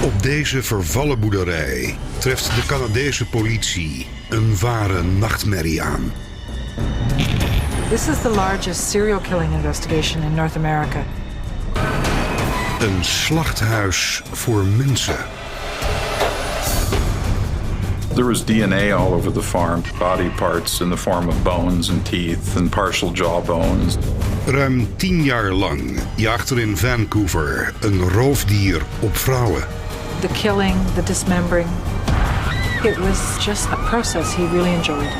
Op deze vervallen boerderij treft de Canadese politie een ware nachtmerrie aan. This is the largest serial killing investigation in North America. Een slachthuis voor mensen. There was DNA all over the farm, body parts in the form of bones and teeth and partial jawbones. Ruim 10 jaar lang jaagt er in Vancouver een roofdier op vrouwen. The killing, the dismembering. It was just a process he really enjoyed.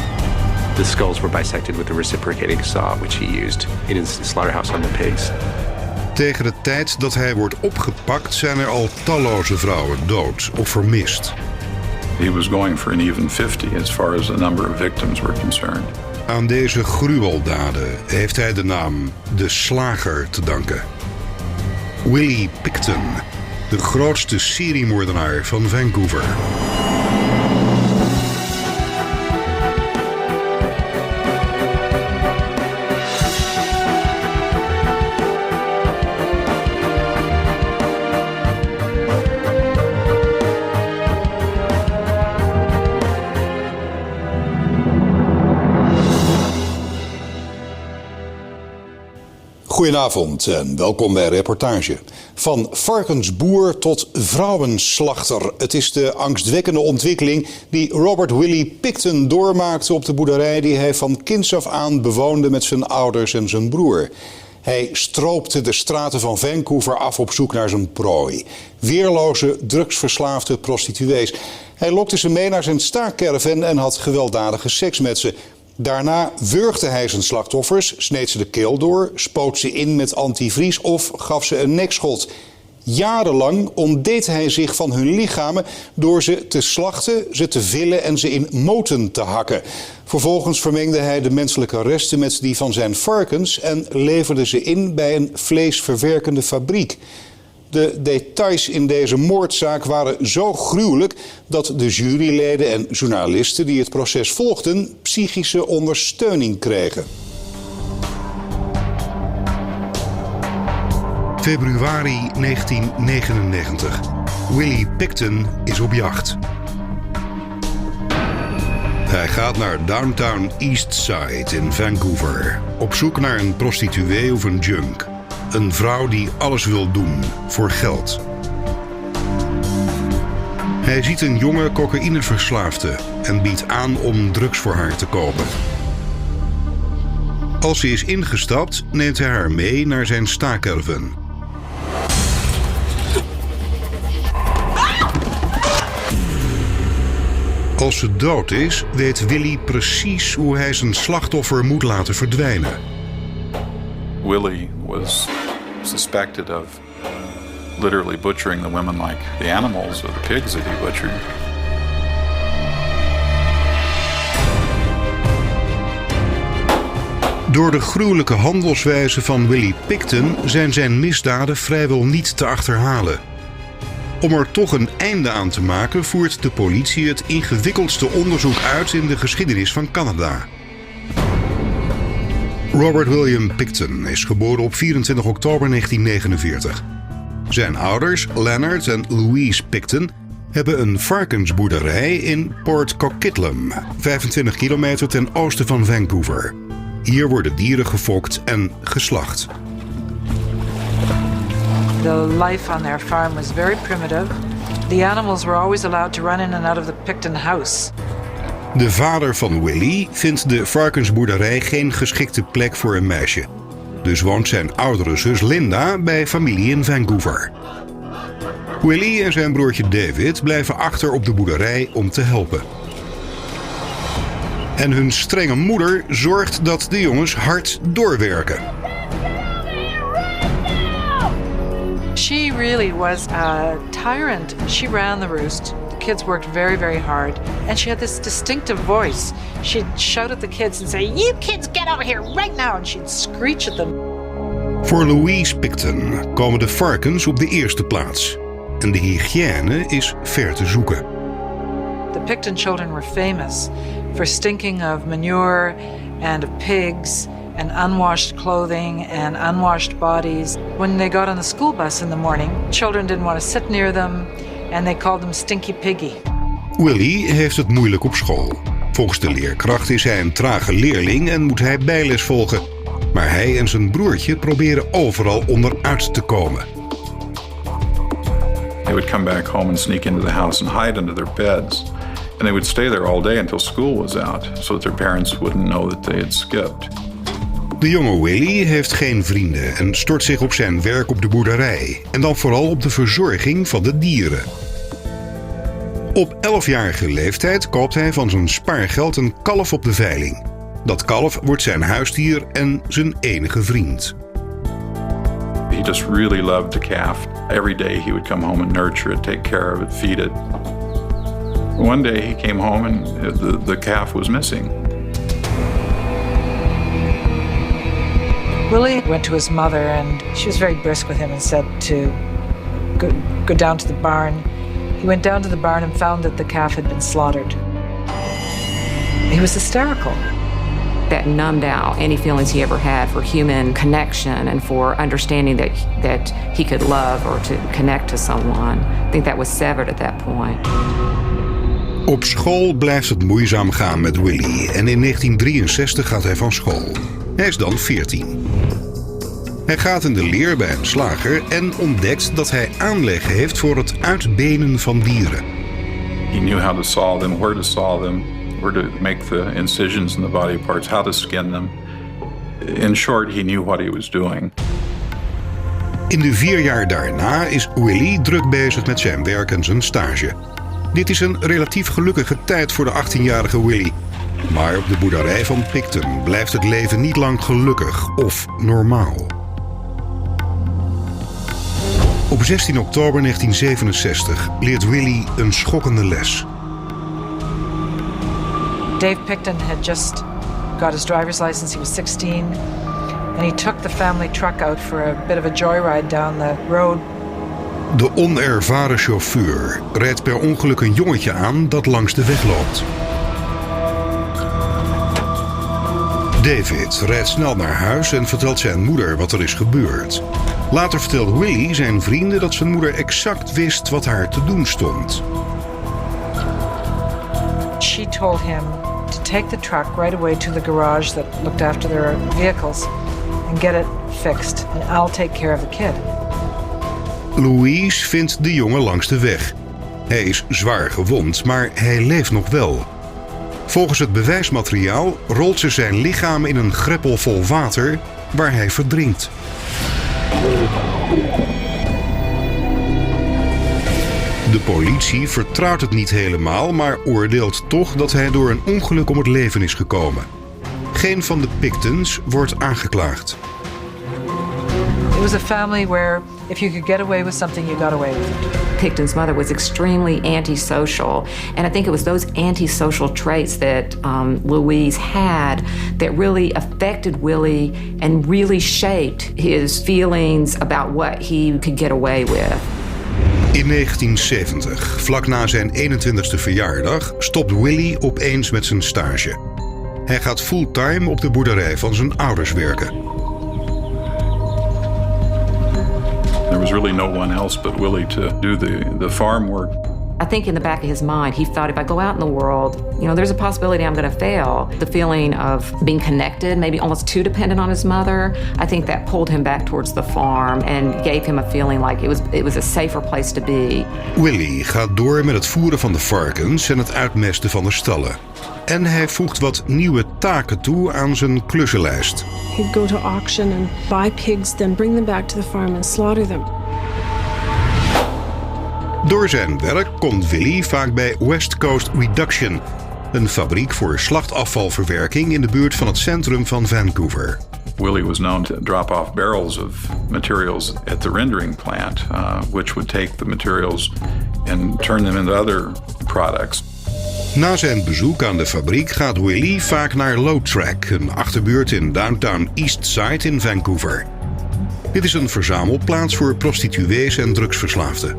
The skulls were bisected with a reciprocating saw, which he used in his slaughterhouse on the pigs. Tegen de tijd dat hij wordt opgepakt zijn er al talloze vrouwen dood of vermist. He was going for an even 50 as far as the number of victims were concerned. Aan deze gruweldaden heeft hij de naam de Slager te danken. Willie Pickton, de grootste seriemoordenaar van Vancouver. Goedenavond en welkom bij Reportage. Van varkensboer tot vrouwenslachter. Het is de angstwekkende ontwikkeling die Robert Willie Pickton doormaakte op de boerderij die hij van kinds af aan bewoonde met zijn ouders en zijn broer. Hij stroopte de straten van Vancouver af op zoek naar zijn prooi. Weerloze, drugsverslaafde prostituees. Hij lokte ze mee naar zijn staakcaravan en had gewelddadige seks met ze. Daarna wurgde hij zijn slachtoffers, sneed ze de keel door, spoot ze in met antivries of gaf ze een nekschot. Jarenlang ontdeed hij zich van hun lichamen door ze te slachten, ze te villen en ze in moten te hakken. Vervolgens vermengde hij de menselijke resten met die van zijn varkens en leverde ze in bij een vleesverwerkende fabriek. De details in deze moordzaak waren zo gruwelijk dat de juryleden en journalisten die het proces volgden psychische ondersteuning kregen. Februari 1999. Willie Pickton is op jacht. Hij gaat naar Downtown Eastside in Vancouver. Op zoek naar een prostituee of een junk. Een vrouw die alles wil doen voor geld. Hij ziet een jonge cocaïneverslaafde en biedt aan om drugs voor haar te kopen. Als ze is ingestapt, neemt hij haar mee naar zijn staakcaravan. Als ze dood is, weet Willie precies hoe hij zijn slachtoffer moet laten verdwijnen. Willie was suspected of literally butchering the women like the animals or the pigs that he butchered. Door de gruwelijke handelswijze van Willie Pickton zijn zijn misdaden vrijwel niet te achterhalen. Om er toch een einde aan te maken voert de politie het ingewikkeldste onderzoek uit in de geschiedenis van Canada. Robert William Pickton is geboren op 24 oktober 1949. Zijn ouders, Leonard en Louise Pickton, hebben een varkensboerderij in Port Coquitlam, 25 kilometer ten oosten van Vancouver. Hier worden dieren gefokt en geslacht. The life on their farm was very primitive. The animals were always allowed to run in and out of the Pickton house. De vader van Willie vindt de varkensboerderij geen geschikte plek voor een meisje. Dus woont zijn oudere zus Linda bij familie in Vancouver. Willie en zijn broertje David blijven achter op de boerderij om te helpen. En hun strenge moeder zorgt dat de jongens hard doorwerken. She really was a tyrant. She ran the roost. The kids worked very, very hard. And she had this distinctive voice. She'd shout at the kids and say, "You kids get over here right now." And she'd screech at them. Voor Louise Pickton komen de varkens op de eerste plaats. En de hygiëne is ver te zoeken. The Pickton children were famous for stinking of manure and of pigs and unwashed clothing and unwashed bodies. When they got on the school bus in the morning, children didn't want to sit near them. and they called him Stinky Piggy. Willie heeft het moeilijk op school. Volgens de leerkracht is hij een trage leerling en moet hij bijles volgen. Maar hij en zijn broertje proberen overal onderuit te komen. They would come back home and sneak into the house and hide under their beds. And they would stay there all day until school was out, so that their parents wouldn't know that they had skipped. De jonge Willie heeft geen vrienden en stort zich op zijn werk op de boerderij. En dan vooral op de verzorging van de dieren. Op 11-jarige leeftijd koopt hij van zijn spaargeld een kalf op de veiling. Dat kalf wordt zijn huisdier en zijn enige vriend. He just really loved the calf. Every day he would come home and nurture it, take care of it, feed it. One day he came home and the calf was missing. Willie went to his mother and she was very brisk with him and said to go down to the barn. He went down to the barn and found that the calf had been slaughtered. He was hysterical. That numbed out any feelings he ever had for human connection and for understanding that he could love or to connect to someone. I think that was severed at that point. Op school blijft het moeizaam gaan met Willie en in 1963 gaat hij van school. Hij is dan 14. Hij gaat in de leer bij een slager en ontdekt dat hij aanleg heeft voor het uitbenen van dieren. He knew how to saw them, where to saw them, where to make the incisions in the body parts, how to skin them. In short, he knew what he was doing. In de 4 jaar daarna is Willie druk bezig met zijn werk en zijn stage. Dit is een relatief gelukkige tijd voor de 18-jarige Willie. Maar op de boerderij van Pickton blijft het leven niet lang gelukkig of normaal. Op 16 oktober 1967 leert Willie een schokkende les. Dave Pickton had just got his driver's license. He was 16. And he took the family truck out for a bit of a joyride down the road. De onervaren chauffeur rijdt per ongeluk een jongetje aan dat langs de weg loopt. David rijdt snel naar huis en vertelt zijn moeder wat er is gebeurd. Later vertelt Willie zijn vrienden dat zijn moeder exact wist wat haar te doen stond. She told him to take the truck right away to the garage that looked after their vehicles and get it fixed, and I'll take care of the kid. Louise vindt de jongen langs de weg. Hij is zwaar gewond, maar hij leeft nog wel. Volgens het bewijsmateriaal rolt ze zijn lichaam in een greppel vol water waar hij verdrinkt. De politie vertrouwt het niet helemaal, maar oordeelt toch dat hij door een ongeluk om het leven is gekomen. Geen van de Picktons wordt aangeklaagd. It was a family where if you could get away with something, you got away with it. Pickton's mother was extremely antisocial, and I think it was those antisocial traits that Louise had that really affected Willie and really shaped his feelings about what he could get away with. In 1970, vlak na zijn 21ste verjaardag, stopt Willie opeens met zijn stage. Hij gaat fulltime op de boerderij van zijn ouders werken. There was really no one else but Willie to do the farm work. I think in the back of his mind, he thought, if I go out in the world, there's a possibility I'm going to fail. The feeling of being connected, maybe almost too dependent on his mother, I think that pulled him back towards the farm and gave him a feeling like it was a safer place to be. Willie gaat door met het voeren van de varkens en het uitmesten van de stallen. En hij voegt wat nieuwe taken toe aan zijn klussenlijst. He'd go to auction and buy pigs, then bring them back to the farm and slaughter them. Door zijn werk komt Willie vaak bij West Coast Reduction, een fabriek voor slachtafvalverwerking in de buurt van het centrum van Vancouver. Willie was known to drop off barrels of materials at the rendering plant, which would take the materials and turn them into other products. Na zijn bezoek aan de fabriek gaat Willie vaak naar Lokte, een achterbuurt in Downtown Eastside in Vancouver. Dit is een verzamelplaats voor prostituees en drugsverslaafden.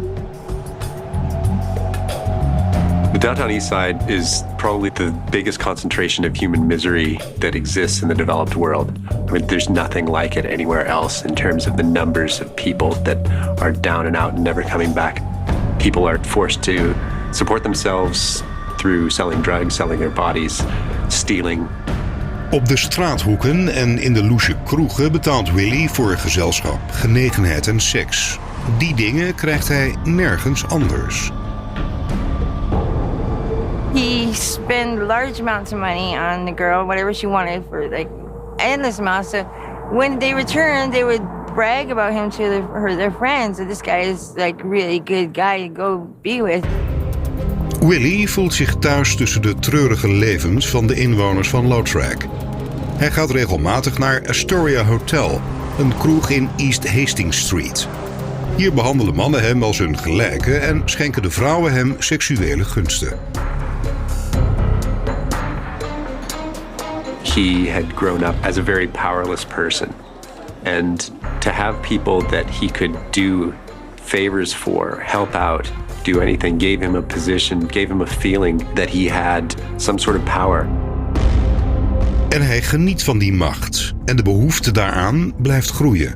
The Downtown Eastside is probably the biggest concentration of human misery that exists in the developed world. I mean, there's nothing like it anywhere else in terms of the numbers of people that are down and out and never coming back. People are forced to support themselves through selling drugs, selling their bodies, stealing. Op de straathoeken en in de loesje kroegen betaalt Willie voor gezelschap, genegenheid en seks. Die dingen krijgt hij nergens anders. He spent large amounts of money on the girl, whatever she wanted, for like endless amounts. So when they returned, they would brag about him to their friends. That this guy is like a really good guy to go be with. Willie voelt zich thuis tussen de treurige levens van de inwoners van Lautrec. Hij gaat regelmatig naar Astoria Hotel, een kroeg in East Hastings Street. Hier behandelen mannen hem als hun gelijke en schenken de vrouwen hem seksuele gunsten. He had grown up as a very powerless person. And to have people that he could do favors for, help out, do anything, gave him a position, gave him a feeling that he had some sort of power. En hij geniet van die macht en de behoefte daaraan blijft groeien.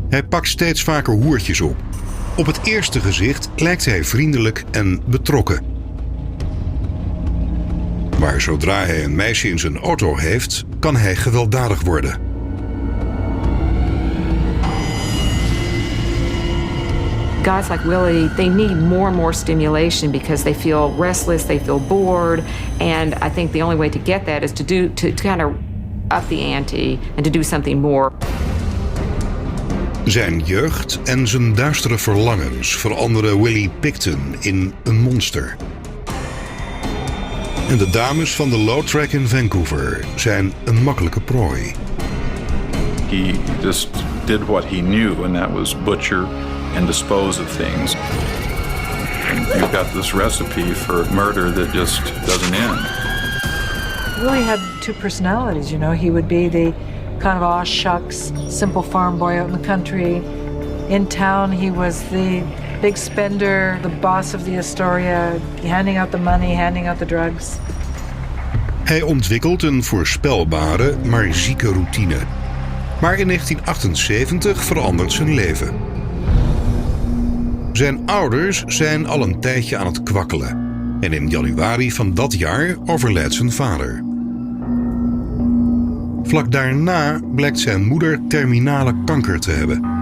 Hij pakt steeds vaker hoertjes op. Op het eerste gezicht lijkt hij vriendelijk en betrokken. Maar zodra hij een meisje in zijn auto heeft, kan hij gewelddadig worden. Guys like Willie, they need more and more stimulation because they feel restless, they feel bored, and I think the only way to get that is to kind of up the ante and to do something more. Zijn jeugd en zijn duistere verlangens veranderen Willie Pickton in een monster. En de dames van de Lautrec in Vancouver zijn een makkelijke prooi. He just did what he knew, and that was butcher and dispose of things. And you've got this recipe for murder that just doesn't end. Willie had two personalities, you know. He would be the kind of aw shucks, simple farm boy out in the country. In town, he was the big spender, the boss of the Astoria, handing out the money, handing out the drugs. Hij ontwikkelt een voorspelbare, maar zieke routine. Maar in 1978 verandert zijn leven. Zijn ouders zijn al een tijdje aan het kwakkelen. En in januari van dat jaar overlijdt zijn vader. Vlak daarna blijkt zijn moeder terminale kanker te hebben.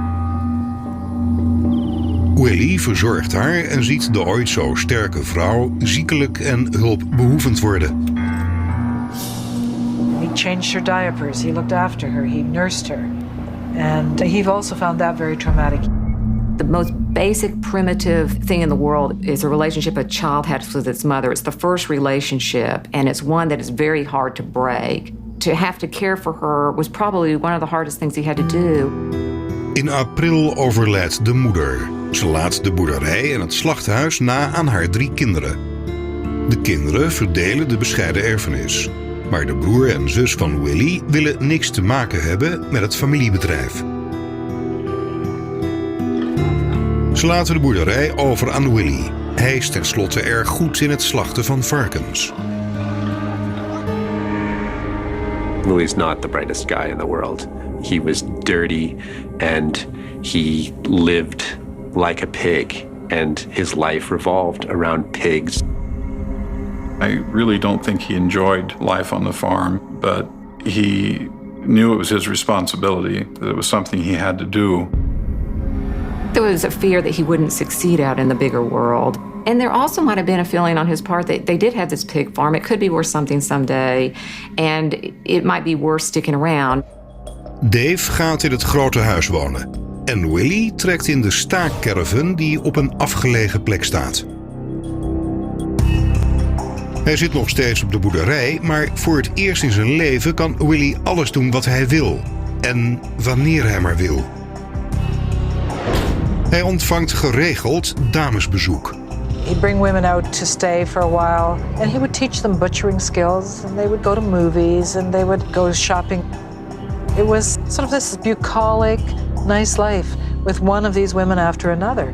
Willie verzorgt haar en ziet de ooit zo sterke vrouw ziekelijk en hulpbehoevend worden. He changed her diapers, he looked after her, he nursed her. And he also found that very traumatic. The most basic, primitive thing in the world is a relationship a child has with its mother. It's the first relationship, and it's one that is very hard to break. To have to care for her was probably one of the hardest things he had to do. In april overlijdt de moeder. Ze laat de boerderij en het slachthuis na aan haar 3 kinderen. De kinderen verdelen de bescheiden erfenis. Maar de broer en zus van Willie willen niks te maken hebben met het familiebedrijf. Ze laten de boerderij over aan Willie. Hij is tenslotte erg goed in het slachten van varkens. Willie's not the brightest guy in the world. He was dirty and he lived like a pig, and his life revolved around pigs. I really don't think he enjoyed life on the farm, but he knew it was his responsibility, that it was something he had to do. There was a fear that he wouldn't succeed out in the bigger world. And there also might have been a feeling on his part that they did have this pig farm. It could be worth something someday, and it might be worth sticking around. Dave gaat in het grote huis wonen. En Willie trekt in de staakcaravan die op een afgelegen plek staat. Hij zit nog steeds op de boerderij, maar voor het eerst in zijn leven kan Willie alles doen wat hij wil. En wanneer hij maar wil. Hij ontvangt geregeld damesbezoek. He'd bring women out to stay for a while, and he would teach them butchering skills, and they would go to movies, and they would go shopping. It was sort of this bucolic, nice life with one of these women after another.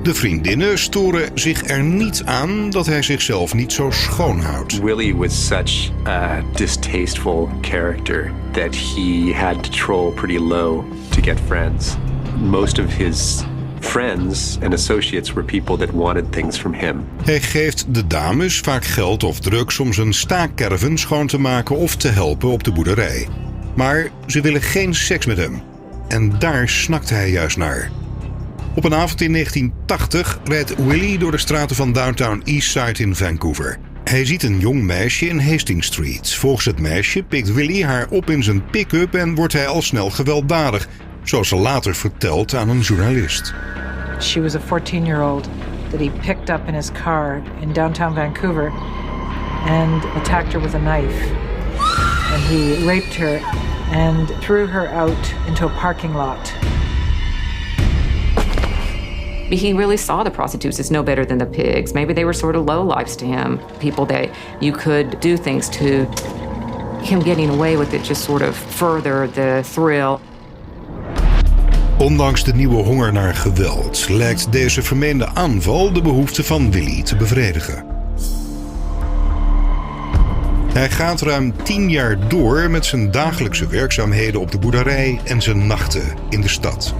De vriendinnen storen zich er niet aan dat hij zichzelf niet zo schoon houdt. Willie was such a distasteful character that he had to troll pretty low to get friends. Most of his friends and associates were people that wanted things from him. Hij geeft de dames vaak geld of drugs om zijn staakcaravan schoon te maken of te helpen op de boerderij. Maar ze willen geen seks met hem. En daar snakt hij juist naar. Op een avond in 1980 rijdt Willie door de straten van Downtown Eastside in Vancouver. Hij ziet een jong meisje in Hastings Street. Volgens het meisje pikt Willie haar op in zijn pick-up en wordt hij al snel gewelddadig, zoals ze later vertelt aan een journalist. She was a 14-year-old that he picked up in his car in downtown Vancouver and attacked her with a knife. And he raped her and threw her out into a parking lot. He really saw the prostitutes as no better than the pigs. Maybe they were sort of lowlifes to him. People that you could do things to. Him getting away with it just sort of furthered the thrill. Ondanks de nieuwe honger naar geweld lijkt deze vermeende aanval de behoefte van Willie te bevredigen. Hij gaat ruim 10 jaar door met zijn dagelijkse werkzaamheden op de boerderij en zijn nachten in de stad.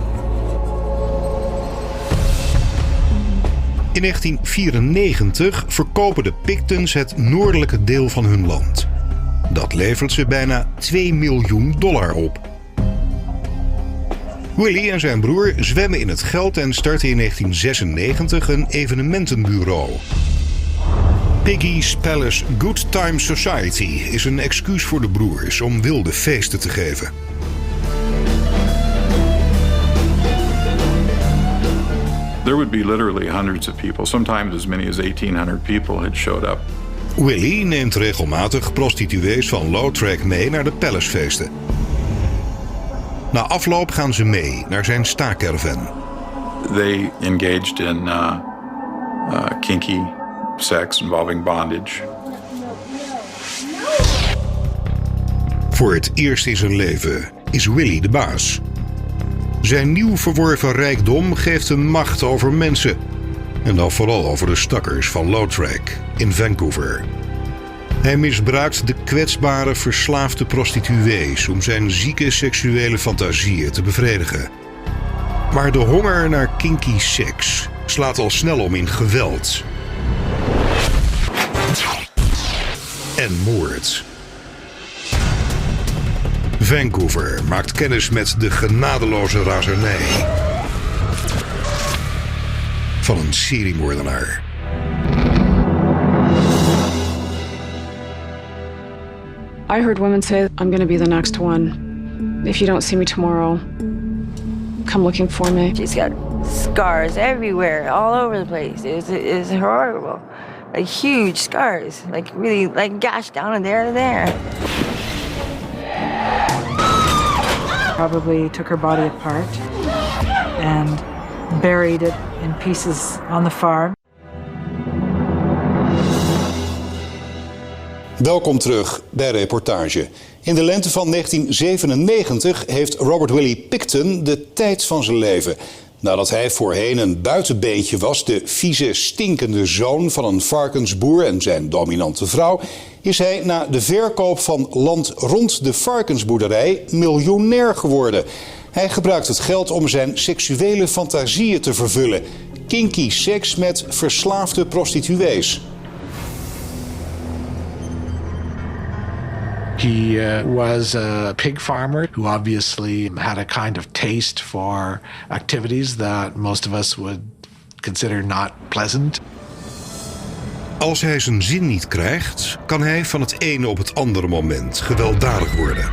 In 1994 verkopen de Picktons het noordelijke deel van hun land. Dat levert ze bijna $2 miljoen op. Willie en zijn broer zwemmen in het geld en starten in 1996 een evenementenbureau. Piggy's Palace Good Time Society is een excuus voor de broers om wilde feesten te geven. There would be literally hundreds of people, sometimes as many as 1,800 people had showed up. Willie neemt regelmatig prostituees van Lowtrack mee naar de Palacefeesten. Na afloop gaan ze mee naar zijn staakcaravan. They engaged in kinky sex involving bondage. Voor het eerst in zijn leven is Willie de baas. Zijn nieuw verworven rijkdom geeft hem macht over mensen. En dan vooral over de stakkers van Lowtrack in Vancouver. Hij misbruikt de kwetsbare, verslaafde prostituees om zijn zieke seksuele fantasieën te bevredigen. Maar de honger naar kinky seks slaat al snel om in geweld. En moord. Vancouver maakt kennis met de genadeloze razernij van een seriemoordenaar. I heard women say, I'm going to be the next one. If you don't see me tomorrow, come looking for me. She's got scars everywhere, all over the place. It's horrible. Like huge scars, like really like gashed down and there. Probably took her body apart and buried it in pieces on the farm. Welkom terug bij Reportage. In de lente van 1997 heeft Robert Willie Pickton de tijd van zijn leven. Nadat hij voorheen een buitenbeentje was, de vieze, stinkende zoon van een varkensboer en zijn dominante vrouw, is hij na de verkoop van land rond de varkensboerderij miljonair geworden. Hij gebruikt het geld om zijn seksuele fantasieën te vervullen. Kinky seks met verslaafde prostituees. He was a pig farmer who obviously had a kind of taste for activities that most of us would consider not pleasant. Als hij zijn zin niet krijgt, kan hij van het ene op het andere moment gewelddadig worden.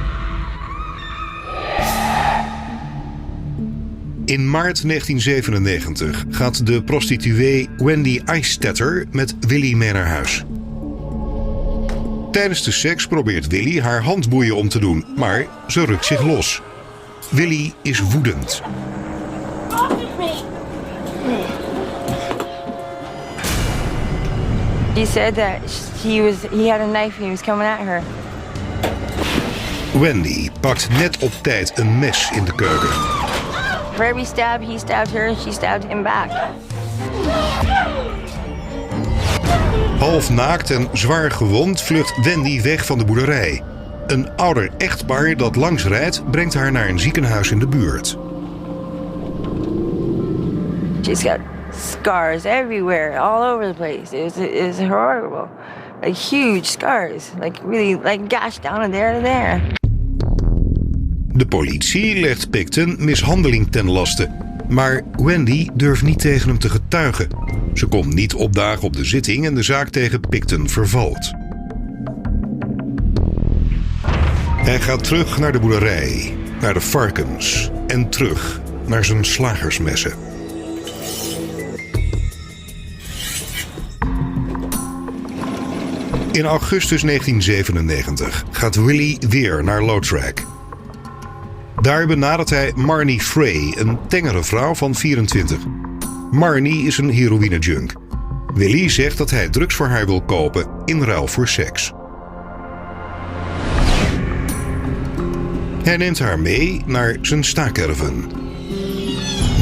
In maart 1997 gaat de prostituee Wendy Eistetter met Willie mee naar huis. Tijdens de seks probeert Willie haar handboeien om te doen, maar ze rukt zich los. Willie is woedend. He said that he had a knife and he was coming at her. Wendy pakt net op tijd een mes in de keuken. For every stab, he stabbed her and she stabbed him back. Half naakt en zwaar gewond vlucht Wendy weg van de boerderij. Een ouder echtpaar dat langs rijdt brengt haar naar een ziekenhuis in de buurt. She's got scars everywhere, all over the place. It was horrible. Like huge scars, like really like gashed down and there. De politie legt Pickton mishandeling ten laste. Maar Wendy durft niet tegen hem te getuigen. Ze komt niet opdagen op de zitting en de zaak tegen Pickton vervalt. Hij gaat terug naar de boerderij, naar de varkens en terug naar zijn slagersmessen. In augustus 1997 gaat Willie weer naar Lautrec. Daar benadert hij Marnie Frey, een tengere vrouw van 24. Marnie is een heroïne-junk. Willie zegt dat hij drugs voor haar wil kopen in ruil voor seks. Hij neemt haar mee naar zijn staakerven.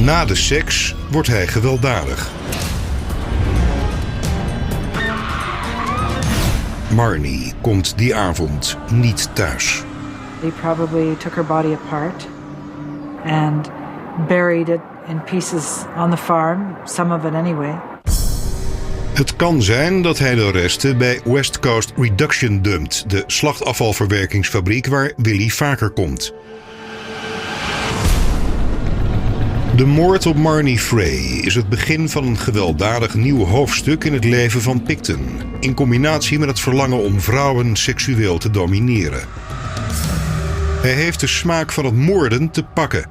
Na de seks wordt hij gewelddadig. Marnie komt die avond niet thuis. He probably took her body apart and buried it in pieces on the farm, some of it anyway. Het kan zijn dat hij de resten bij West Coast Reduction dumpt, de slachtafvalverwerkingsfabriek waar Willie vaker komt. De moord op Marnie Frey is het begin van een gewelddadig nieuw hoofdstuk in het leven van Pickton, in combinatie met het verlangen om vrouwen seksueel te domineren. Hij heeft de smaak van het moorden te pakken.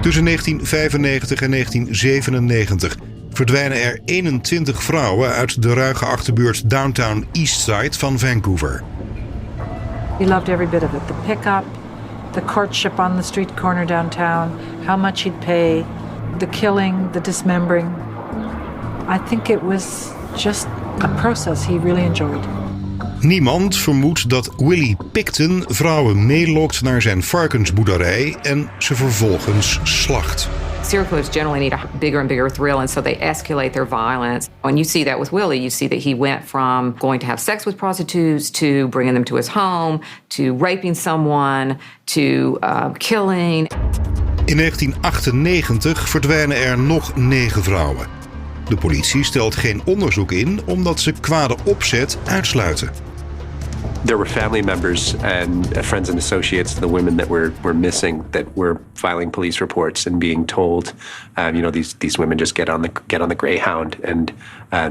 Tussen 1995 en 1997 verdwijnen er 21 vrouwen uit de ruige achterbuurt Downtown Eastside van Vancouver. He loved every bit of it. The pick-up, the courtship on the street corner downtown, how much he'd pay, the killing, the dismembering. I think it was just a process he really enjoyed. Niemand vermoedt dat Willie Pickton vrouwen meelokt naar zijn varkensboerderij en ze vervolgens slacht. Serial killers generally need a bigger and bigger thrill, and so they escalate their violence. When you see that with Willie, you see that he went from going to have sex with prostitutes to bringing them to his home, to raping someone, to killing. In 1998 verdwijnen er nog 9 vrouwen. De politie stelt geen onderzoek in omdat ze kwade opzet uitsluiten. There were family members and friends and associates of the women that were missing that were filing police reports and being told, these women just get on the Greyhound and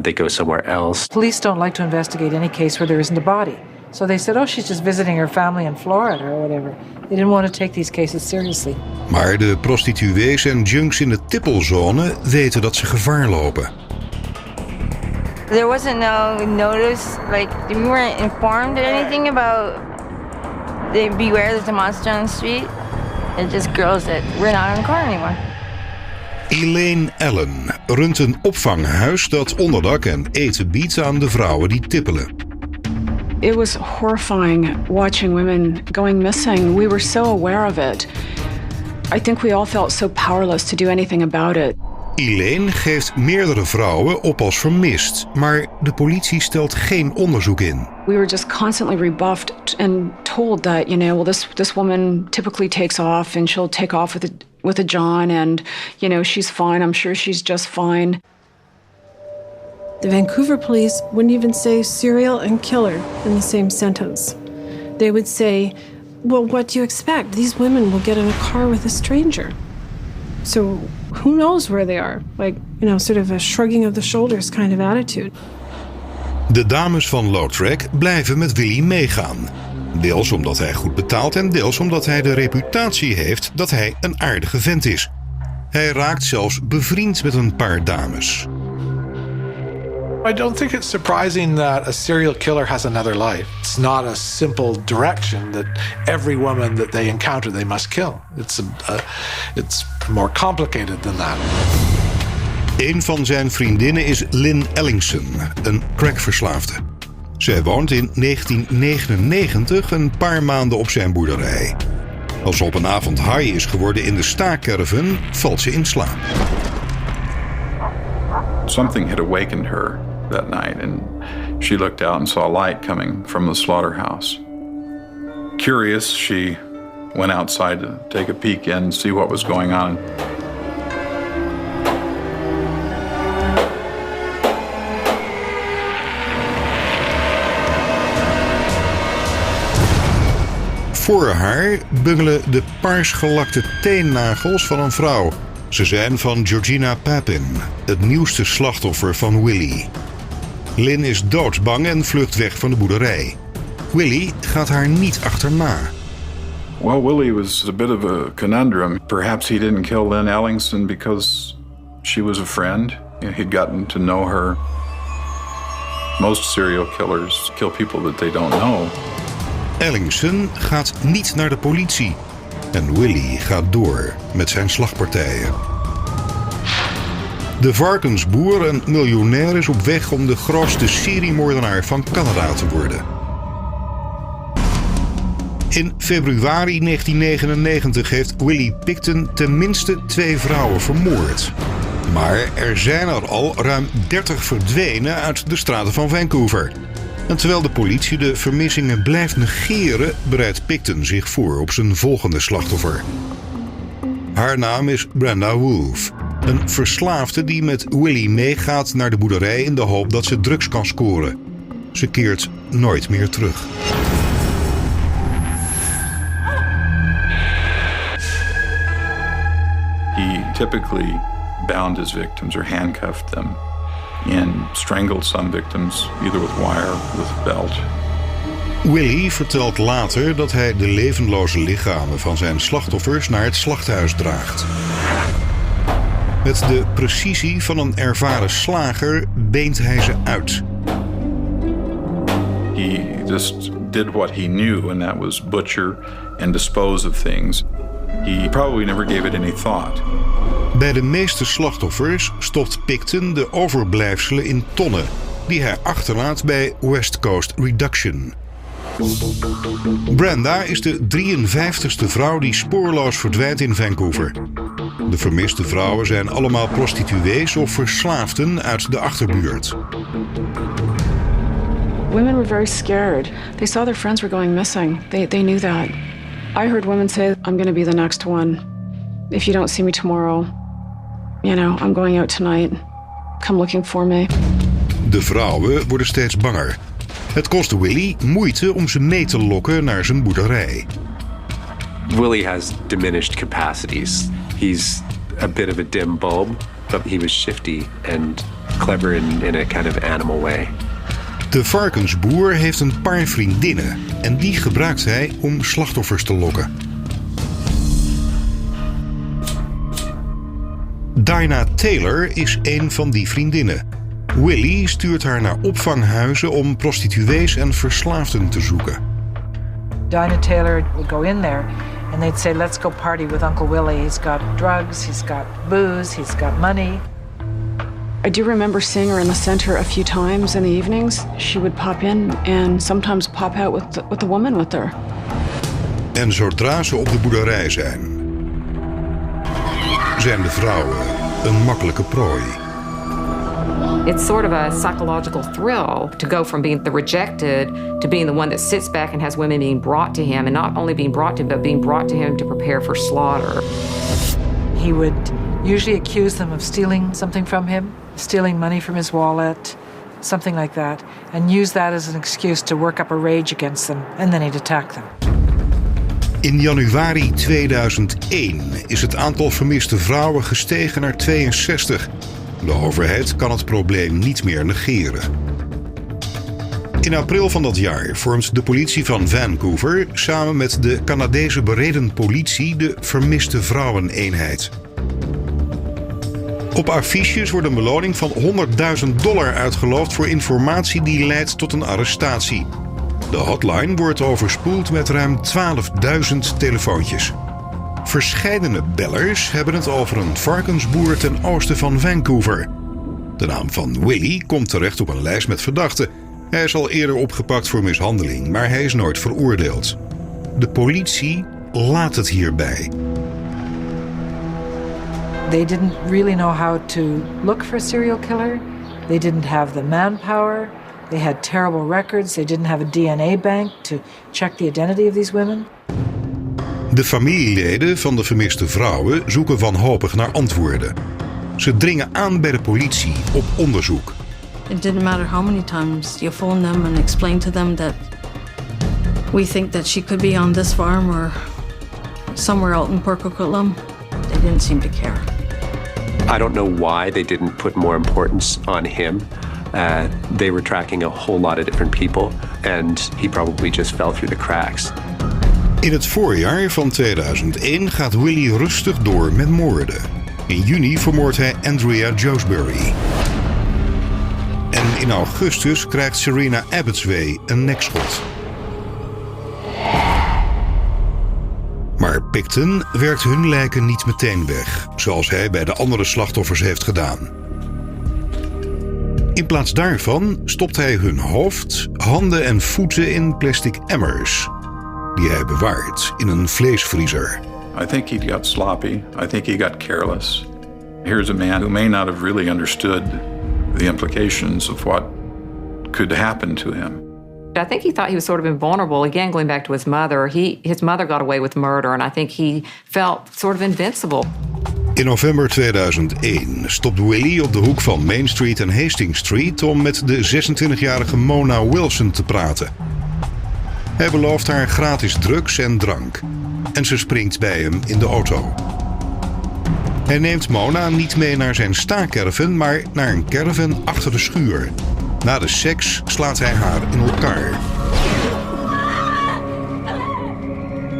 they go somewhere else. Police don't like to investigate any case where there isn't a body. So they said, oh, she's just visiting her family in Florida or whatever. They didn't want to take these cases seriously. Maar de prostituees en junks in de tippelzone weten dat ze gevaar lopen. There wasn't no notice, like we weren't informed or anything about beware there's a monster on the street. It's just girls that we're not on the corner anymore. Elaine Allen runt een opvanghuis dat onderdak en eten biedt aan de vrouwen die tippelen. It was horrifying watching women going missing. We were so aware of it. I think we all felt so powerless to do anything about it. Elaine geeft meerdere vrouwen op als vermist, maar de politie stelt geen onderzoek in. We were just constantly rebuffed and told that, this woman typically takes off and she'll take off with a John and, she's fine. I'm sure she's just fine. The Vancouver police wouldn't even say serial and killer in the same sentence. They would say, well, what do you expect? These women will get in a car with a stranger. So who knows where they are? Sort of a shrugging of the shoulders kind of attitude. De dames van Lautrec blijven met Willie meegaan. Deels omdat hij goed betaalt en deels omdat hij de reputatie heeft dat hij een aardige vent is. Hij raakt zelfs bevriend met een paar dames. I don't think it's surprising that a serial killer has another life. It's not a simple direction that every woman that they encounter they must kill. It's more complicated than that. Een van zijn vriendinnen is Lynn Ellingson, een crackverslaafde. Zij woont in 1999 een paar maanden op zijn boerderij. Als ze op een avond high is geworden in de staakerven, valt ze in slaap. Something had awakened her that night, and she looked out and saw light coming from the slaughterhouse. Curious, she went outside to take a peek in and see what was going on. Voor haar bungelen de paarsgelakte teennagels van een vrouw. Ze zijn van Georgina Papin, het nieuwste slachtoffer van Willie. Lynn is doodsbang en vlucht weg van de boerderij. Willie gaat haar niet achterna. Well, Willie was a bit of a conundrum. Perhaps he didn't kill Lynn Ellingson because she was a friend. He'd gotten to know her. Most serial killers kill people that they don't know. Ellingson gaat niet naar de politie. En Willie gaat door met zijn slagpartijen. De Varkensboer, een miljonair, is op weg om de grootste seriemoordenaar van Canada te worden. In februari 1999 heeft Willie Pickton tenminste 2 vrouwen vermoord. Maar er zijn er al ruim 30 verdwenen uit de straten van Vancouver. En terwijl de politie de vermissingen blijft negeren, bereidt Pickton zich voor op zijn volgende slachtoffer. Haar naam is Brenda Wolfe, een verslaafde die met Willie meegaat naar de boerderij in de hoop dat ze drugs kan scoren. Ze keert nooit meer terug. He typically bound his victims or handcuffed them and strangled some victims, either with wire or with a belt. Willie vertelt later dat hij de levenloze lichamen van zijn slachtoffers naar het slachthuis draagt. Met de precisie van een ervaren slager beent hij ze uit. He just did what he knew, and that was butcher and dispose of things. He probably never gave it any thought. Bij de meeste slachtoffers stopt Pickton de overblijfselen in tonnen die hij achterlaat bij West Coast Reduction. Brenda is de 53ste vrouw die spoorloos verdwijnt in Vancouver. De vermiste vrouwen zijn allemaal prostituees of verslaafden uit de achterbuurt. Women were very scared. They saw their friends were going missing. They knew that. I heard women say, I'm going to be the next one. If you don't see me tomorrow, I'm going out tonight. Come looking for me. De vrouwen worden steeds banger. Het kost Willie moeite om ze mee te lokken naar zijn boerderij. Willie has diminished capacities. He's a bit of a dim bulb, but he was shifty and clever in a kind of animal way. De Varkensboer heeft een paar vriendinnen en die gebruikt hij om slachtoffers te lokken. Dinah Taylor is een van die vriendinnen. Willie stuurt haar naar opvanghuizen om prostituees en verslaafden te zoeken. Dinah Taylor would go in there and they'd say, let's go party with Uncle Willie. He's got drugs, he's got booze, he's got money. I do remember seeing her in the center a few times in the evenings. She would pop in and sometimes pop out with the woman with her. En zodra ze op de boerderij zijn de vrouwen een makkelijke prooi. It's sort of a psychological thrill to go from being the rejected to being the one that sits back and has women being brought to him, and not only being brought to him, but being brought to him to prepare for slaughter. He would usually accuse them of stealing something from him, stealing money from his wallet, something like that, and use that as an excuse to work up a rage against them, and then he'd attack them. In januari 2001 is het aantal vermiste vrouwen gestegen naar 62. De overheid kan het probleem niet meer negeren. In april van dat jaar vormt de politie van Vancouver samen met de Canadese bereden politie de Vermiste Vrouweneenheid. Op affiches wordt een beloning van $100.000 uitgeloofd voor informatie die leidt tot een arrestatie. De hotline wordt overspoeld met ruim 12.000 telefoontjes. Verscheidene bellers hebben het over een varkensboer ten oosten van Vancouver. De naam van Willie komt terecht op een lijst met verdachten. Hij is al eerder opgepakt voor mishandeling, maar hij is nooit veroordeeld. De politie laat het hierbij. They didn't really know how to look for a serial killer. They didn't have the manpower. They had terrible records. They didn't have a DNA bank to check the identity of these women. De familieleden van de vermiste vrouwen zoeken wanhopig naar antwoorden. Ze dringen aan bij de politie op onderzoek. It didn't matter how many times you phone them and explain to them that We think that she could be on this farm or somewhere out in Port Coquitlam. They didn't seem to care. I don't know why they didn't put more importance on him. They were tracking a whole lot of different people, and he probably just fell through the cracks. In het voorjaar van 2001 gaat Willie rustig door met moorden. In juni vermoordt hij Andrea Josbury. En in augustus krijgt Serena Abbotsway een nekschot. Maar Pickton werkt hun lijken niet meteen weg, zoals hij bij de andere slachtoffers heeft gedaan. In plaats daarvan stopt hij hun hoofd, handen en voeten in plastic emmers, die hij bewaart in een vleesvriezer. I think he got sloppy. I think he got careless. Here's a man who may not have really understood the implications of what could happen to him. I think he thought he was sort of invulnerable. Again, going back to his mother, his mother got away with murder, and I think he felt sort of invincible. In november 2001 stopt Willie op de hoek van Main Street en Hastings Street om met de 26-jarige Mona Wilson te praten. Hij belooft haar gratis drugs en drank. En ze springt bij hem in de auto. Hij neemt Mona niet mee naar zijn staakerven, maar naar een caravan achter de schuur. Na de seks slaat hij haar in elkaar.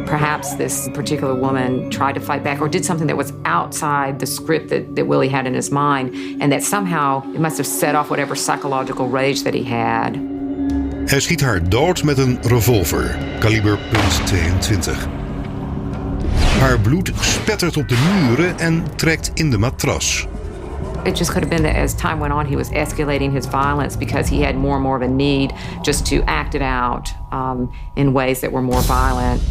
Perhaps this particular woman tried to fight back or did something that was outside the script that Willie had in his mind, and that somehow it must have set off whatever psychological rage that he had. Hij schiet haar dood met een revolver, kaliber .22. Haar bloed spettert op de muren en trekt in de matras. It just could have been that as time went on, he was escalating his violence because he had more and more of a need just to act it out in ways that were more violent.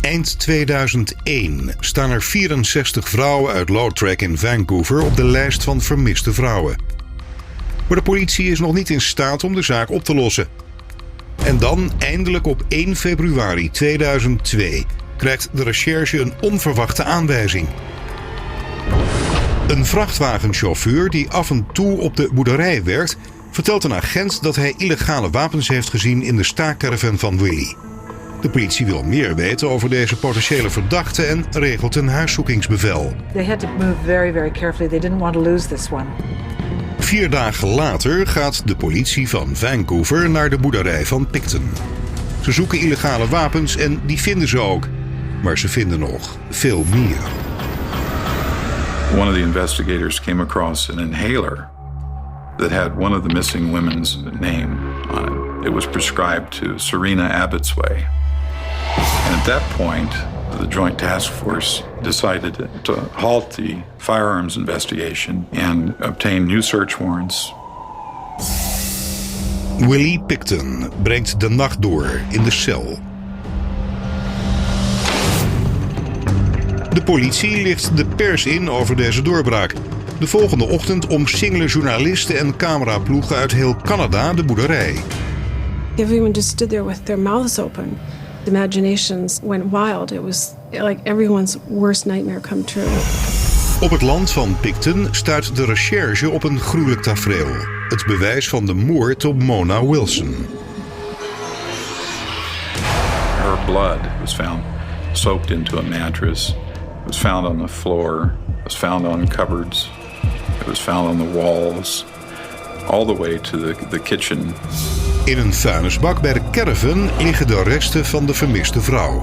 Eind 2001 staan er 64 vrouwen uit Lokte in Vancouver op de lijst van vermiste vrouwen. Maar de politie is nog niet in staat om de zaak op te lossen. En dan, eindelijk op 1 februari 2002, krijgt de recherche een onverwachte aanwijzing. Een vrachtwagenchauffeur die af en toe op de boerderij werkt, vertelt een agent dat hij illegale wapens heeft gezien in de staakerven van Willie. De politie wil meer weten over deze potentiële verdachte en regelt een huiszoekingsbevel. They had to move very, very carefully. They didn't want to lose this one. 4 dagen later gaat de politie van Vancouver naar de boerderij van Pickton. Ze zoeken illegale wapens en die vinden ze ook. Maar ze vinden nog veel meer. One of the investigators came across an inhaler that had one of the missing women's name on it. It was prescribed to Serena Abbotsway. And at that point, the Joint Task Force decided to halt the firearms investigation and obtain new search warrants. Willie Pickton brengt de nacht door in de cel. De politie licht de pers in over deze doorbraak. De volgende ochtend omsingelen journalisten en cameraploegen uit heel Canada de boerderij. Everyone just stood there with their mouths open. The imaginations went wild. It was like everyone's worst nightmare come true. Op het land van Pickton stuit de recherche op een gruwelijk tafereel. Het bewijs van de moord op Mona Wilson. Her blood was found soaked into a mattress. It was found on the floor. It was found on cupboards. It was found on the walls. All the way to the kitchen. In een vuilnisbak bij de caravan liggen de resten van de vermiste vrouw.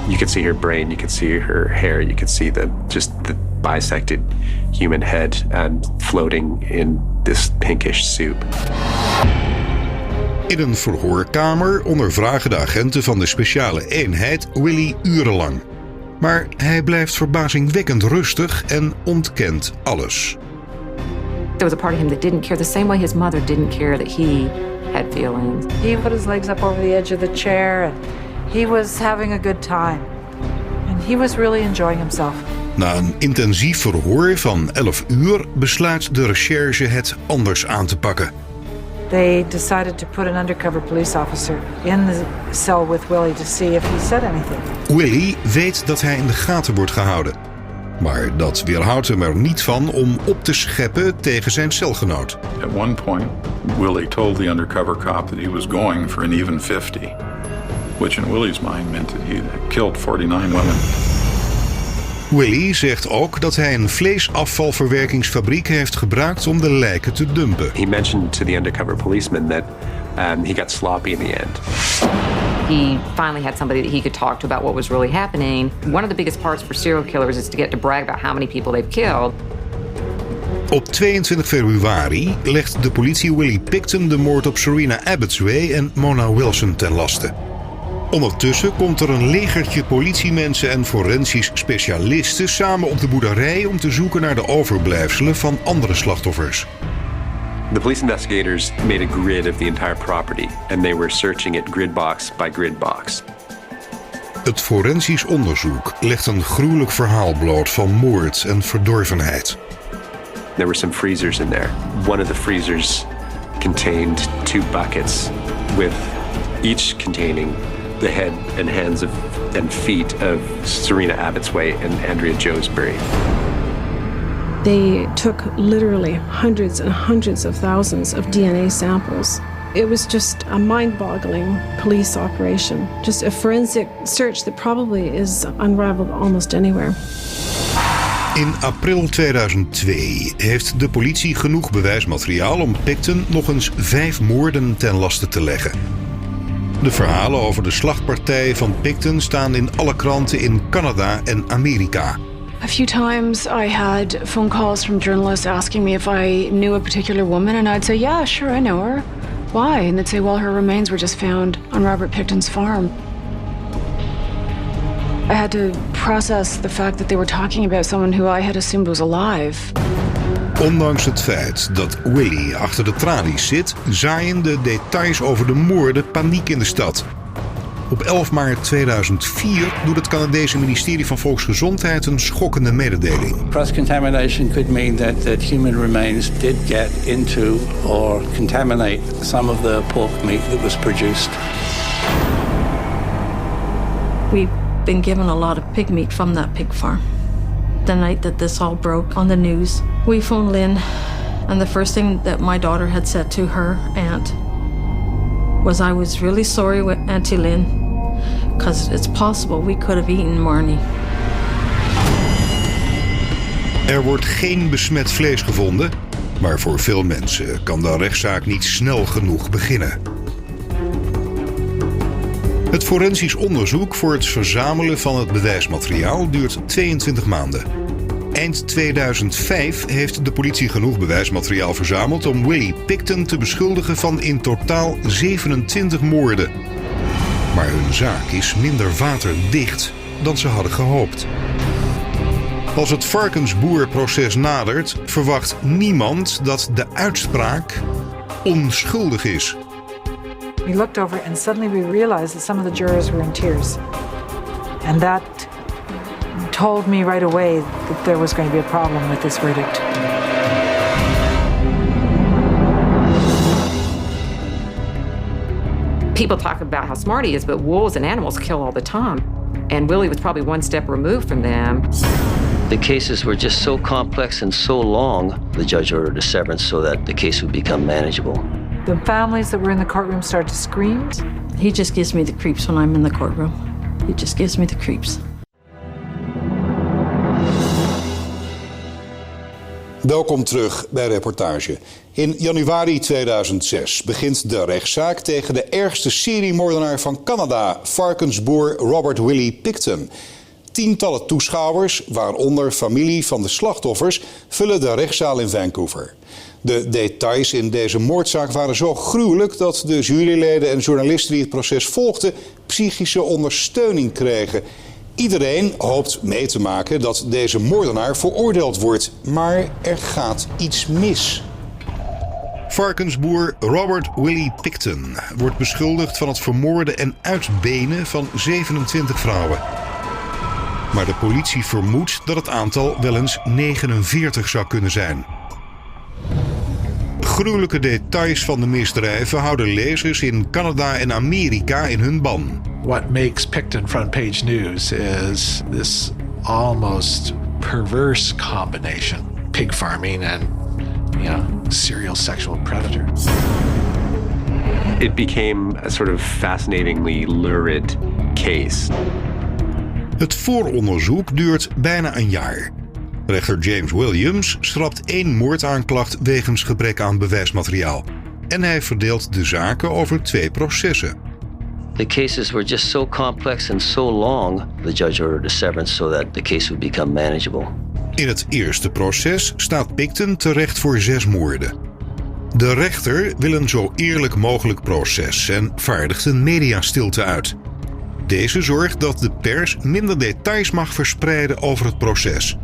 You could see her brain, you could see her hair, you could see the bisected human head floating in this pinkish soup. In een verhoorkamer ondervragen de agenten van de speciale eenheid Willie urenlang. Maar hij blijft verbazingwekkend rustig en ontkent alles. There was a part of him that didn't care, the same way his mother didn't care that he had feelings. He put his legs up over the edge of the chair and he was having a good time. And he was really enjoying himself. Na een intensief verhoor van 11 uur besluit de recherche het anders aan te pakken. They decided to put an undercover police officer in the cell with Willie to see if he said anything. Willie weet dat hij in de gaten wordt gehouden. Maar dat weerhoudt hem er niet van om op te scheppen tegen zijn celgenoot. At one point, Willie told the undercover cop that he was going for an even 50, which in Willie's mind meant that he had killed 49 women. Willie zegt ook dat hij een vleesafvalverwerkingsfabriek heeft gebruikt om de lijken te dumpen. He mentioned to the undercover policeman that he got sloppy in the end. He finally had somebody that he could talk to about what was really happening. One of the biggest parts for serial killers is to get to brag about how many people they've killed. Op 22 februari legt de politie Willie Pickton de moord op Serena Abbotsway en Mona Wilson ten laste. Ondertussen komt er een legertje politiemensen en forensisch specialisten samen op de boerderij om te zoeken naar de overblijfselen van andere slachtoffers. The police investigators made a grid of the entire property and they were searching it gridbox by gridbox. Het forensisch onderzoek legt een gruwelijk verhaal bloot van moord en verdorvenheid. There were some freezers in there. One of the freezers contained 2 buckets with each containing the head and hands and feet of Serena Abbotsway and Andrea Joesbury. They took literally hundreds and hundreds of thousands of DNA samples. It was just a mind-boggling police operation. Just a forensic search that probably is unraveled almost anywhere. In april 2002 heeft de politie genoeg bewijsmateriaal om Pickton nog eens 5 moorden ten laste te leggen. De verhalen over de slachtpartij van Pickton staan in alle kranten in Canada en Amerika. A few times I had phone calls from journalists asking me if I knew a particular woman, and I'd say, yeah, sure, I know her. Why? And they'd say, well, her remains were just found on Robert Pickton's farm. I had to process the fact that they were talking about someone who I had assumed was alive. Ondanks het feit dat Willie achter de tralies zit, zaaien de details over de moorden paniek in de stad. Op 11 maart 2004 doet het Canadese ministerie van Volksgezondheid een schokkende mededeling. Cross-contamination could mean that human remains did get into or contaminate some of the pork meat that was produced. We've been given a lot of pig meat from that pig farm. The night that this all broke on the news, we phoned Lynn, and the first thing that my daughter had said to her aunt was, I was really sorry with Auntie Lynn, because it's possible we could have eaten Marnie. Er wordt geen besmet vlees gevonden, maar voor veel mensen kan de rechtszaak niet snel genoeg beginnen. Het forensisch onderzoek voor het verzamelen van het bewijsmateriaal duurt 22 maanden. Eind 2005 heeft de politie genoeg bewijsmateriaal verzameld om Willie Pickton te beschuldigen van in totaal 27 moorden. Maar hun zaak is minder waterdicht dan ze hadden gehoopt. Als het Varkensboer-proces nadert, verwacht niemand dat de uitspraak onschuldig is. We looked over and suddenly we realized that some of the jurors were in tears. And that told me right away that there was going to be a problem with this verdict. People talk about how smart he is, but wolves and animals kill all the time. And Willie was probably one step removed from them. The cases were just so complex and so long, the judge ordered a severance so that the case would become manageable. The families that were in the courtroom started to scream. He just gives me the creeps when I'm in the courtroom. He just gives me the creeps. Welkom terug bij Reportage. In januari 2006 begint de rechtszaak tegen de ergste seriemoordenaar van Canada, Varkensboer Robert Willie Pickton. Tientallen toeschouwers, waaronder familie van de slachtoffers, vullen de rechtszaal in Vancouver. De details in deze moordzaak waren zo gruwelijk dat de juryleden en journalisten die het proces volgden psychische ondersteuning kregen. Iedereen hoopt mee te maken dat deze moordenaar veroordeeld wordt, maar er gaat iets mis. Varkensboer Robert Willie Pickton wordt beschuldigd van het vermoorden en uitbenen van 27 vrouwen. Maar de politie vermoedt dat het aantal wel eens 49 zou kunnen zijn. Gruwelijke details van de misdrijven houden lezers in Canada en Amerika in hun ban. What makes Pickton front page news is this almost perverse combination. Pig farming and, serial sexual predator. It became a sort of fascinatingly lurid case. Het vooronderzoek duurt bijna een jaar. Rechter James Williams schrapt 1 moordaanklacht wegens gebrek aan bewijsmateriaal. En hij verdeelt de zaken over 2 processen. The cases were just so complex and so long, the judge ordered a severance so that the case would become manageable. In het eerste proces staat Pickton terecht voor 6 moorden. De rechter wil een zo eerlijk mogelijk proces en vaardigt een mediastilte uit. Deze zorgt dat de pers minder details mag verspreiden over het proces.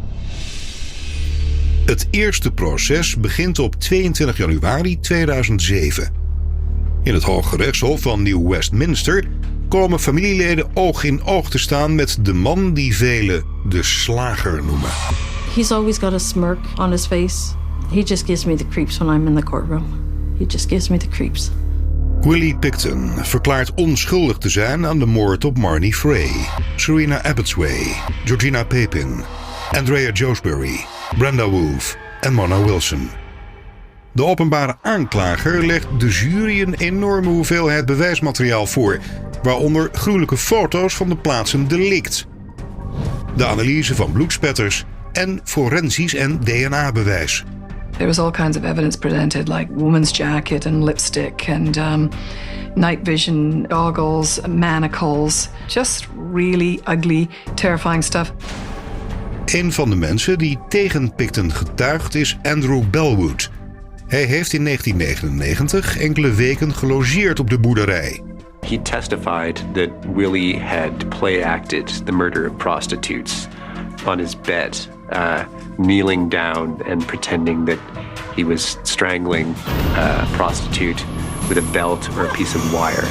Het eerste proces begint op 22 januari 2007. In het Hoge Rechtshof van Nieuw Westminster komen familieleden oog in oog te staan met de man die velen de slager noemen. He's always got a smirk on his face. He just gives me the creeps when I'm in the courtroom. He just gives me the creeps. Willie Pickton verklaart onschuldig te zijn aan de moord op Marnie Frey, Serena Abbotsway, Georgina Papin, Andrea Josbury, Brenda Wolfe en Mona Wilson. De openbare aanklager legt de jury een enorme hoeveelheid bewijsmateriaal voor, waaronder gruwelijke foto's van de plaats een delict, de analyse van bloedspetters en forensisch en DNA-bewijs. There was all kinds of evidence presented, like woman's jacket and lipstick and night vision goggles, manacles. Just really ugly, terrifying stuff. Een van de mensen die tegen Pickton getuigt is Andrew Bellwood. Hij heeft in 1999 enkele weken gelogeerd op de boerderij. He testified that Willie had play-acted the murder of prostitutes on his bed, kneeling down and pretending that he was strangling a prostitute with a belt or a piece of wire.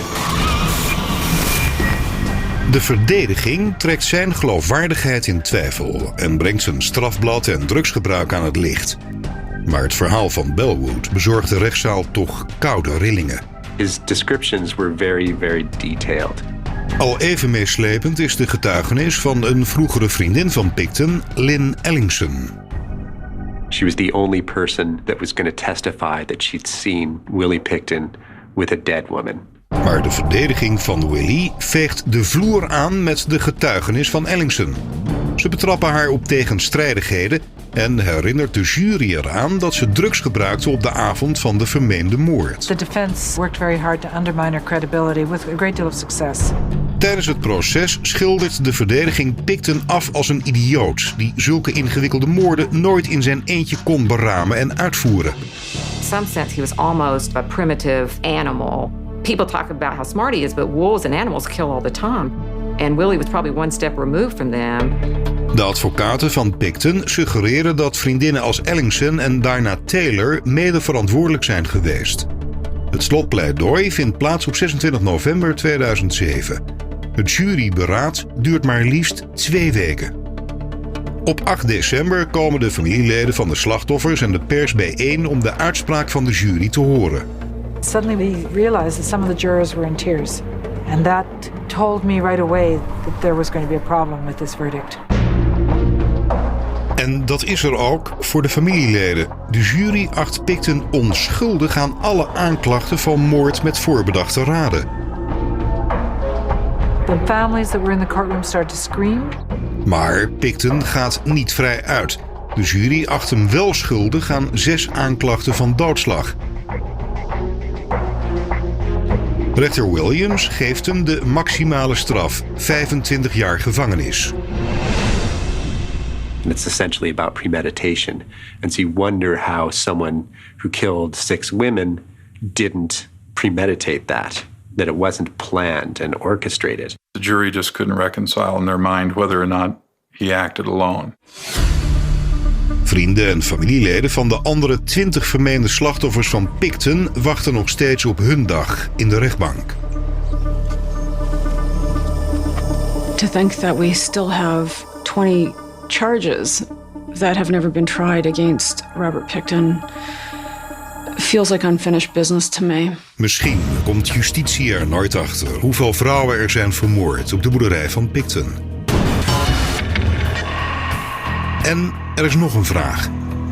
De verdediging trekt zijn geloofwaardigheid in twijfel en brengt zijn strafblad en drugsgebruik aan het licht. Maar het verhaal van Bellwood bezorgt de rechtszaal toch koude rillingen. His descriptions were very, very detailed. Al even meeslepend is de getuigenis van een vroegere vriendin van Pickton, Lynn Ellingson. She was the only person that was going to testify that she'd seen Willie Pickton with a dead woman. Maar de verdediging van Willie veegt de vloer aan met de getuigenis van Ellingson. Ze betrappen haar op tegenstrijdigheden en herinnert de jury eraan dat ze drugs gebruikte op de avond van de vermeende moord. The defense worked very hard to undermine her credibility with a great deal of success. Tijdens het proces schildert de verdediging Pickton af als een idioot die zulke ingewikkelde moorden nooit in zijn eentje kon beramen en uitvoeren. In some sense, he was almost a primitive animal. People talk about how smart he is, but wolves and animals kill all the time. And Willie was probably one step removed from them. De advocaten van Pickton suggereren dat vriendinnen als Ellingson en daarna Taylor mede verantwoordelijk zijn geweest. Het slotpleidooi vindt plaats op 26 november 2007. Het juryberaad duurt maar liefst 2 weken. Op 8 december komen de familieleden van de slachtoffers en de pers bijeen om de uitspraak van de jury te horen. Suddenly we realized that some of the jurors were in tears. And that told me right away that there was going to be a problem with this verdict. En dat is er ook voor de familieleden. De jury acht Pickton onschuldig aan alle aanklachten van moord met voorbedachte raden. The families that were in the courtroom started to scream. Maar Pickton gaat niet vrij uit. De jury acht hem wel schuldig aan 6 aanklachten van doodslag. Rechter Williams geeft hem de maximale straf, 25 jaar gevangenis. It's essentially about premeditation. And so you wonder how someone who killed 6 women didn't premeditate that it wasn't planned and orchestrated. The jury just couldn't reconcile in their mind whether or not he acted alone. Vrienden en familieleden van de andere 20 vermeende slachtoffers van Pickton wachten nog steeds op hun dag in de rechtbank. To think that we still have 20 charges that have never been tried against Robert Pickton feels like unfinished business to me. Misschien komt justitie er nooit achter hoeveel vrouwen er zijn vermoord op de boerderij van Pickton. En er is nog een vraag.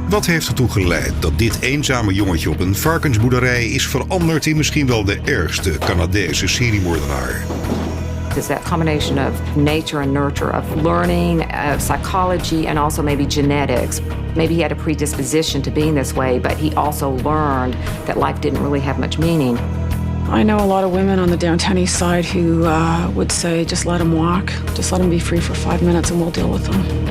Wat heeft ertoe geleid dat dit eenzame jongetje op een varkensboerderij is veranderd in misschien wel de ergste Canadese seriemoordenaar? It's that combination of nature and nurture, of learning, of psychology, and also maybe genetics. Maybe he had a predisposition to being this way, but he also learned that life didn't really have much meaning. I know a lot of women on the Downtown Eastside who would say, just let him walk. Just let him be free for 5 minutes and we'll deal with him.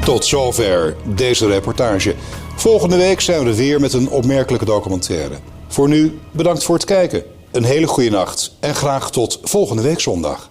Tot zover deze reportage. Volgende week zijn we er weer met een opmerkelijke documentaire. Voor nu bedankt voor het kijken. Een hele goede nacht en graag tot volgende week zondag.